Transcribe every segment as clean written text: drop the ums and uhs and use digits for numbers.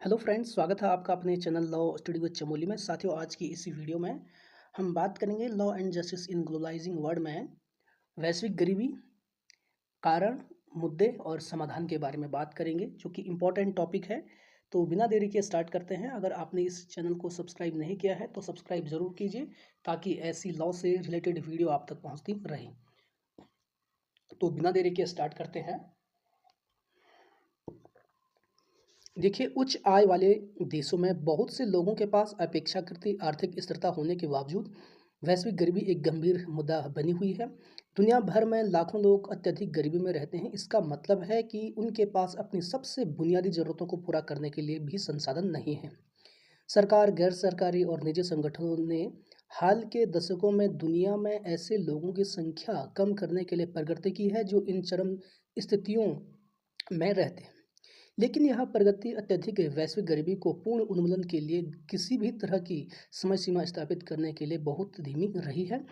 Hello friends, स्वागत है आपका अपने channel law study with Chamoli में। साथियों, आज की इसी वीडियो में हम बात करेंगे law and justice in globalizing world में वैश्विक गरीबी, कारण, मुद्दे और समाधान के बारे में बात करेंगे, जो कि इम्पोर्टेंट टॉपिक है। तो बिना देरी के स्टार्ट करते हैं। अगर आपने इस चैनल को सब्सक्राइब नहीं किया है तो सब्सक्राइब ज़रूर कीजिए, ताकि ऐसी लॉ से रिलेटेड वीडियो आप तक पहुँचती रहे। तो बिना देरी के स्टार्ट करते हैं। देखिए, उच्च आय वाले देशों में बहुत से लोगों के पास अपेक्षाकृत आर्थिक स्थिरता होने के बावजूद वैश्विक गरीबी एक गंभीर मुद्दा बनी हुई है। दुनिया भर में लाखों लोग अत्यधिक गरीबी में रहते हैं। इसका मतलब है कि उनके पास अपनी सबसे बुनियादी ज़रूरतों को पूरा करने के लिए भी संसाधन नहीं है। सरकार, गैर सरकारी और निजी संगठनों ने हाल के दशकों में दुनिया में ऐसे लोगों की संख्या कम करने के लिए प्रगति की है जो इन चरम स्थितियों में रहते हैं। लेकिन यह प्रगति अत्यधिक वैश्विक गरीबी को पूर्ण उन्मूलन के लिए किसी भी तरह की समय सीमा स्थापित करने के लिए बहुत धीमी रही है।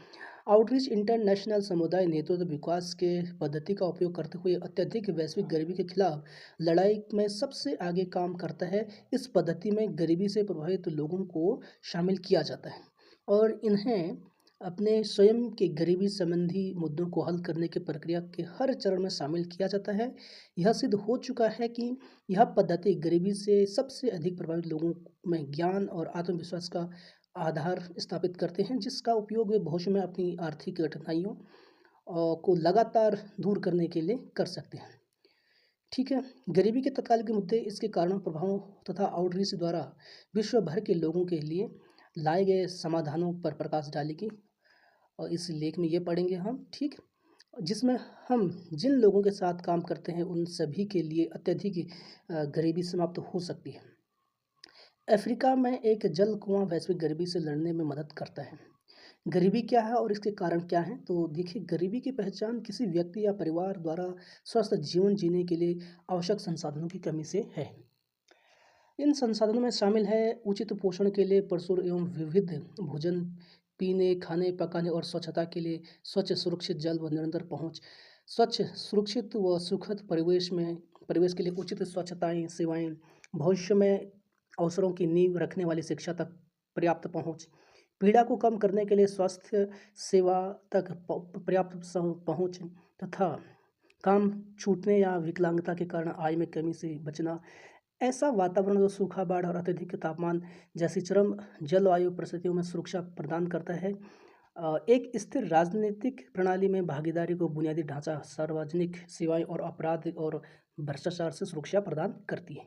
आउटरीच इंटरनेशनल समुदाय नेतृत्व विकास के पद्धति का उपयोग करते हुए अत्यधिक वैश्विक गरीबी के खिलाफ लड़ाई में सबसे आगे काम करता है। इस पद्धति में गरीबी से प्रभावित लोगों को शामिल किया जाता है और इन्हें अपने स्वयं के गरीबी संबंधी मुद्दों को हल करने की प्रक्रिया के हर चरण में शामिल किया जाता है। यह सिद्ध हो चुका है कि यह पद्धति गरीबी से सबसे अधिक प्रभावित लोगों में ज्ञान और आत्मविश्वास का आधार स्थापित करते हैं, जिसका उपयोग वे भविष्य में अपनी आर्थिक कठिनाइयों को लगातार दूर करने के लिए कर सकते हैं। ठीक है। गरीबी के तत्काल के मुद्दे, इसके कारणों, प्रभावों तथा आउटरीच द्वारा विश्व भर के लोगों के लिए लाए गए समाधानों पर प्रकाश डालेगी और इस लेख में ये पढ़ेंगे हम। ठीक, जिसमें हम जिन लोगों के साथ काम करते हैं उन सभी के लिए अत्यधिक गरीबी समाप्त हो सकती है। अफ्रीका में एक जल कुआं वैश्विक गरीबी से लड़ने में मदद करता है। गरीबी क्या है और इसके कारण क्या हैं? तो देखिए, गरीबी की पहचान किसी व्यक्ति या परिवार द्वारा स्वस्थ जीवन जीने के लिए आवश्यक संसाधनों की कमी से है। इन संसाधनों में शामिल है उचित पोषण के लिए प्रचुर एवं विविध भोजन, पीने, खाने, पकाने और स्वच्छता के लिए स्वच्छ सुरक्षित जल व निरंतर पहुंच, स्वच्छ सुरक्षित व सुखद परिवेश के लिए उचित स्वच्छताएं सेवाएं, भविष्य में अवसरों की नींव रखने वाली शिक्षा तक पर्याप्त पहुंच, पीड़ा को कम करने के लिए स्वास्थ्य सेवा तक पर्याप्त पहुंच तथा काम छूटने या विकलांगता के कारण आय में कमी से बचना। ऐसा वातावरण जो सूखा, बाढ़ और अत्यधिक तापमान जैसी चरम जलवायु परिस्थितियों में सुरक्षा प्रदान करता है। एक स्थिर राजनीतिक प्रणाली में भागीदारी को बुनियादी ढांचा, सार्वजनिक सेवाएं और अपराध और भ्रष्टाचार से सुरक्षा प्रदान करती है।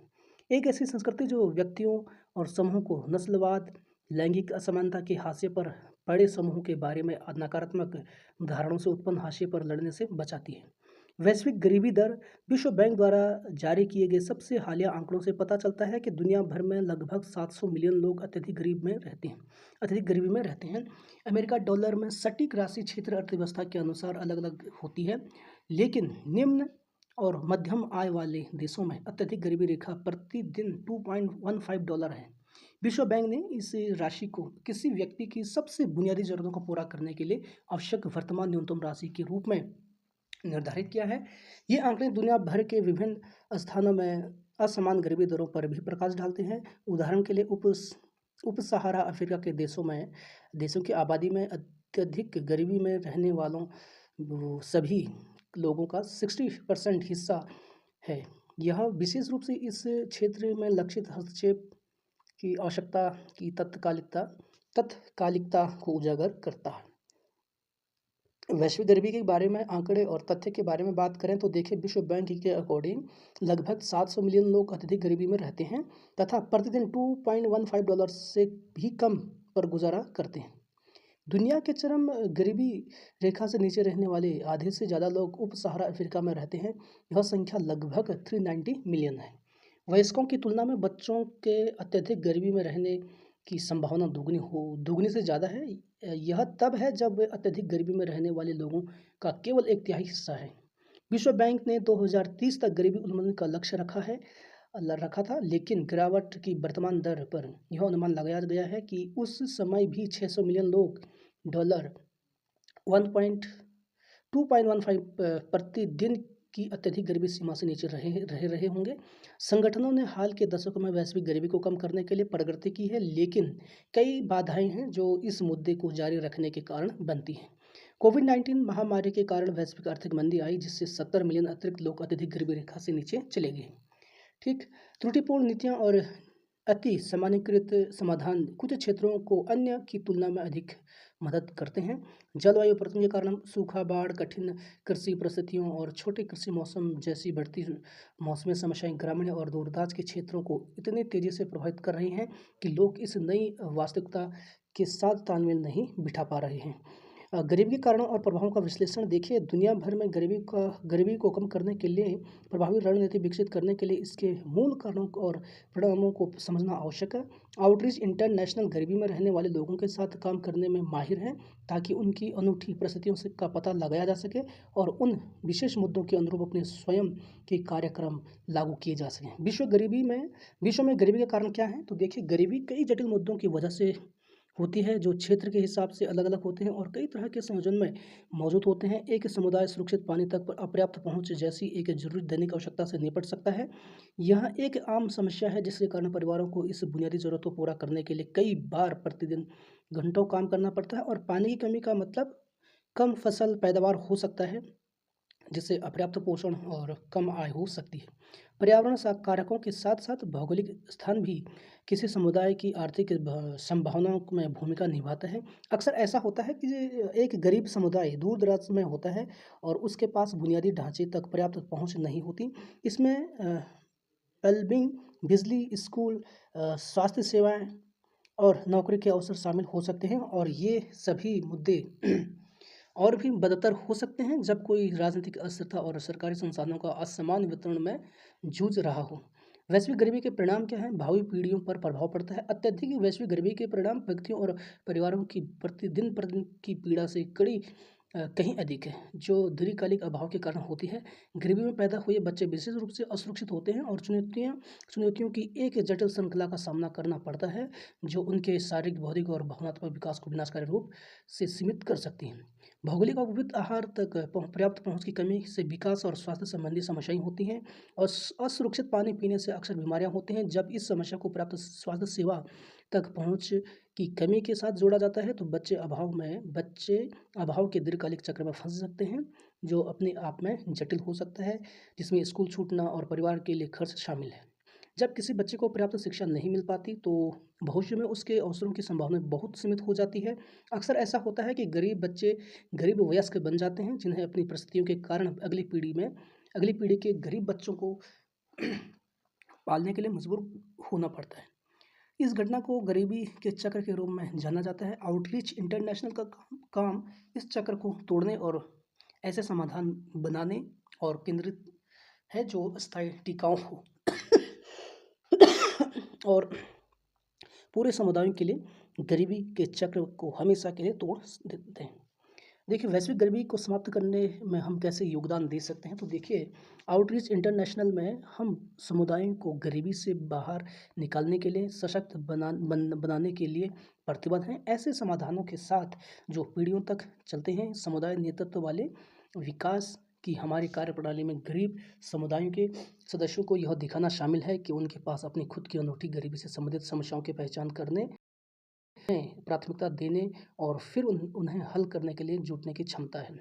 एक ऐसी संस्कृति जो व्यक्तियों और समूहों को नस्लवाद, लैंगिक असमानता के हाशिए पर पड़े समूहों के बारे में नकारात्मक धारणाओं से उत्पन्न हाशिए पर लड़ने से बचाती है। वैश्विक गरीबी दर, विश्व बैंक द्वारा जारी किए गए सबसे हालिया आंकड़ों से पता चलता है कि दुनिया भर में लगभग 700 मिलियन लोग अत्यधिक गरीबी में रहते हैं। अमेरिका डॉलर में सटीक राशि क्षेत्र अर्थव्यवस्था के अनुसार अलग अलग होती है, लेकिन निम्न और मध्यम आय वाले देशों में अत्यधिक गरीबी रेखा प्रतिदिन $2.15 है। विश्व बैंक ने इस राशि को किसी व्यक्ति की सबसे बुनियादी जरूरतों को पूरा करने के लिए आवश्यक वर्तमान न्यूनतम राशि के रूप में निर्धारित किया है। ये आंकड़े दुनिया भर के विभिन्न स्थानों में असमान गरीबी दरों पर भी प्रकाश डालते हैं। उदाहरण के लिए उप सहारा अफ्रीका के देशों की आबादी में अत्यधिक गरीबी में रहने वालों सभी लोगों का 60% हिस्सा है। यह विशेष रूप से इस क्षेत्र में लक्षित हस्तक्षेप की आवश्यकता की तत्कालिकता को उजागर करता है। वैश्विक गरीबी के बारे में आंकड़े और तथ्य के बारे में बात करें तो देखिए, विश्व बैंक के अकॉर्डिंग लगभग 700 मिलियन लोग अत्यधिक गरीबी में रहते हैं तथा प्रतिदिन $2.15 से भी कम पर गुजारा करते हैं। दुनिया के चरम गरीबी रेखा से नीचे रहने वाले आधे से ज़्यादा लोग उप सहारा अफ्रीका में रहते हैं। यह संख्या लगभग 390 मिलियन है। वयस्कों की तुलना में बच्चों के अत्यधिक गरीबी में रहने की संभावना दुगनी से ज़्यादा है। यह तब है जब अत्यधिक गरीबी में रहने वाले लोगों का केवल 1/3 हिस्सा है। विश्व बैंक ने 2030 तक गरीबी उन्मूलन का लक्ष्य रखा था, लेकिन गिरावट की वर्तमान दर पर यह अनुमान लगाया गया है कि उस समय भी 600 मिलियन लोग $1.2.15 प्रतिदिन कि अत्यधिक गरीबी सीमा से नीचे रहे होंगे। संगठनों ने हाल के दशकों में वैश्विक गरीबी को कम करने के लिए प्रगति की है, लेकिन कई बाधाएं हैं जो इस मुद्दे को जारी रखने के कारण बनती हैं। कोविड-19 महामारी के कारण वैश्विक आर्थिक मंदी आई, जिससे 70 मिलियन अतिरिक्त लोग अत्यधिक गरीबी रेखा से नीचे चले गए। ठीक, त्रुटिपूर्ण नीतियां और अति सामान्यीकृत समाधान कुछ क्षेत्रों को अन्य की तुलना में अधिक मदद करते हैं। जलवायु परिवर्तन के कारण सूखा, बाढ़, कठिन कृषि परिस्थितियों और छोटे कृषि मौसम जैसी बढ़ती मौसमी समस्याएं ग्रामीण और दूरदराज के क्षेत्रों को इतनी तेजी से प्रभावित कर रही हैं कि लोग इस नई वास्तविकता के साथ तालमेल नहीं बिठा पा रहे हैं। गरीबी के कारणों और प्रभावों का विश्लेषण देखिए। दुनिया भर में गरीबी को कम करने के लिए प्रभावी रणनीति विकसित करने के लिए इसके मूल कारणों और परिणामों को समझना आवश्यक है। आउटरीच इंटरनेशनल गरीबी में रहने वाले लोगों के साथ काम करने में माहिर है, ताकि उनकी अनूठी परिस्थितियों से का पता लगाया जा सके और उन विशेष मुद्दों के अनुरूप अपने स्वयं के कार्यक्रम लागू किए जा सकें। विश्व में गरीबी के कारण क्या है? तो देखिए, गरीबी कई जटिल मुद्दों की वजह से होती है, जो क्षेत्र के हिसाब से अलग अलग होते हैं और कई तरह के संयोजन में मौजूद होते हैं। एक समुदाय सुरक्षित पानी तक पर अपर्याप्त पहुंच जैसी एक जरूरी दैनिक आवश्यकता से निपट सकता है। यह एक आम समस्या है, जिसके कारण परिवारों को इस बुनियादी जरूरतों को पूरा करने के लिए कई बार प्रतिदिन घंटों काम करना पड़ता है। और पानी की कमी का मतलब कम फसल पैदावार हो सकता है, जिससे अपर्याप्त पोषण और कम आय हो सकती है। पर्यावरण कारकों के साथ साथ भौगोलिक स्थान भी किसी समुदाय की आर्थिक संभावनाओं में भूमिका निभाता है। अक्सर ऐसा होता है कि एक गरीब समुदाय दूर दराज में होता है और उसके पास बुनियादी ढांचे तक पर्याप्त पहुंच नहीं होती। इसमें प्लम्बिंग, बिजली, स्कूल, स्वास्थ्य सेवाएं और नौकरी के अवसर शामिल हो सकते हैं। और ये सभी मुद्दे और भी बदतर हो सकते हैं जब कोई राजनीतिक अस्थिरता और सरकारी संसाधनों का असमान वितरण में जूझ रहा हो। वैश्विक गरीबी के परिणाम क्या हैं? भावी पीढ़ियों पर प्रभाव पड़ता है। अत्यधिक वैश्विक गरीबी के परिणाम व्यक्तियों और परिवारों की प्रतिदिन की पीड़ा से कहीं अधिक है, जो दीर्घकालिक अभाव के कारण होती है। गरीबी में पैदा हुए बच्चे विशेष रूप से असुरक्षित होते हैं और चुनौतियों की एक जटिल श्रृंखला का सामना करना पड़ता है, जो उनके शारीरिक, बौद्धिक और भावनात्मक विकास को विनाशकारी रूप से सीमित कर सकती हैं। भौगोलिक और उपयुक्त आहार तक पर्याप्त पहुंच की कमी से विकास और स्वास्थ्य संबंधी समस्याएं होती हैं, और असुरक्षित पानी पीने से अक्सर बीमारियां होती हैं। जब इस समस्या को पर्याप्त स्वास्थ्य सेवा तक पहुंच की कमी के साथ जोड़ा जाता है, तो बच्चे अभाव के दीर्घकालिक चक्र में फंस सकते हैं, जो अपने आप में जटिल हो सकता है, जिसमें स्कूल छूटना और परिवार के लिए खर्च शामिल है। जब किसी बच्चे को पर्याप्त शिक्षा नहीं मिल पाती, तो भविष्य में उसके अवसरों की संभावना बहुत सीमित हो जाती है। अक्सर ऐसा होता है कि गरीब बच्चे गरीब वयस्क बन जाते हैं, जिन्हें अपनी परिस्थितियों के कारण अगली पीढ़ी के गरीब बच्चों को पालने के लिए मजबूर होना पड़ता है। इस घटना को गरीबी के चक्र के रूप में जाना जाता है। आउटरीच इंटरनेशनल का काम इस चक्र को तोड़ने और ऐसे समाधान बनाने और केंद्रित है जो स्थायी, टिकाऊ हो और पूरे समुदायों के लिए गरीबी के चक्र को हमेशा के लिए तोड़ देते हैं। देखिए, वैश्विक गरीबी को समाप्त करने में हम कैसे योगदान दे सकते हैं? तो देखिए, आउटरीच इंटरनेशनल में हम समुदायों को गरीबी से बाहर निकालने के लिए, सशक्त बनाने के लिए प्रतिबद्ध हैं। ऐसे समाधानों के साथ जो पीढ़ियों तक चलते हैं। समुदाय नेतृत्व वाले विकास की हमारी कार्यप्रणाली में गरीब समुदायों के सदस्यों को यह दिखाना शामिल है कि उनके पास अपनी खुद की अनूठी गरीबी से संबंधित समस्याओं की पहचान करने, प्राथमिकता देने और फिर उन्हें हल करने के लिए जुटने की क्षमता है।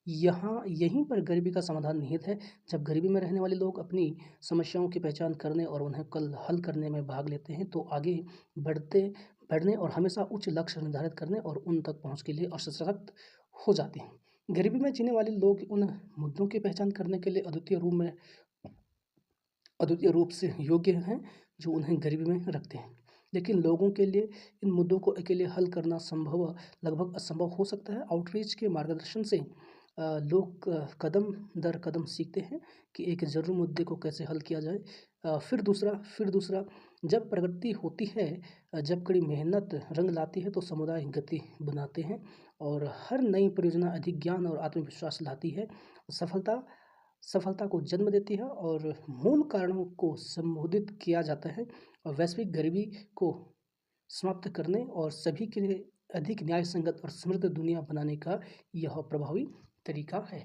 यहीं पर गरीबी का समाधान निहित है। जब गरीबी में रहने वाले लोग अपनी समस्याओं की पहचान करने और उन्हें हल करने में भाग लेते हैं, तो आगे बढ़ने और हमेशा उच्च लक्ष्य निर्धारित करने और उन तक पहुँच के लिए सशक्त हो जाते हैं। गरीबी में जीने वाले लोग उन मुद्दों की पहचान करने के लिए अद्वितीय रूप से योग्य हैं, जो उन्हें गरीबी में रखते हैं। लेकिन लोगों के लिए इन मुद्दों को अकेले हल करना लगभग असंभव हो सकता है। आउटरीच के मार्गदर्शन से लोग कदम दर कदम सीखते हैं कि एक ज़रूरी मुद्दे को कैसे हल किया जाए। फिर दूसरा जब प्रगति होती है, जब कड़ी मेहनत रंग लाती है, तो समुदाय गति बनाते हैं और हर नई परियोजना अधिक ज्ञान और आत्मविश्वास लाती है। सफलता को जन्म देती है और मूल कारणों को संबोधित किया जाता है। और वैश्विक गरीबी को समाप्त करने और सभी के लिए अधिक न्याय संगत और समृद्ध दुनिया बनाने का यह प्रभावी तरीका है।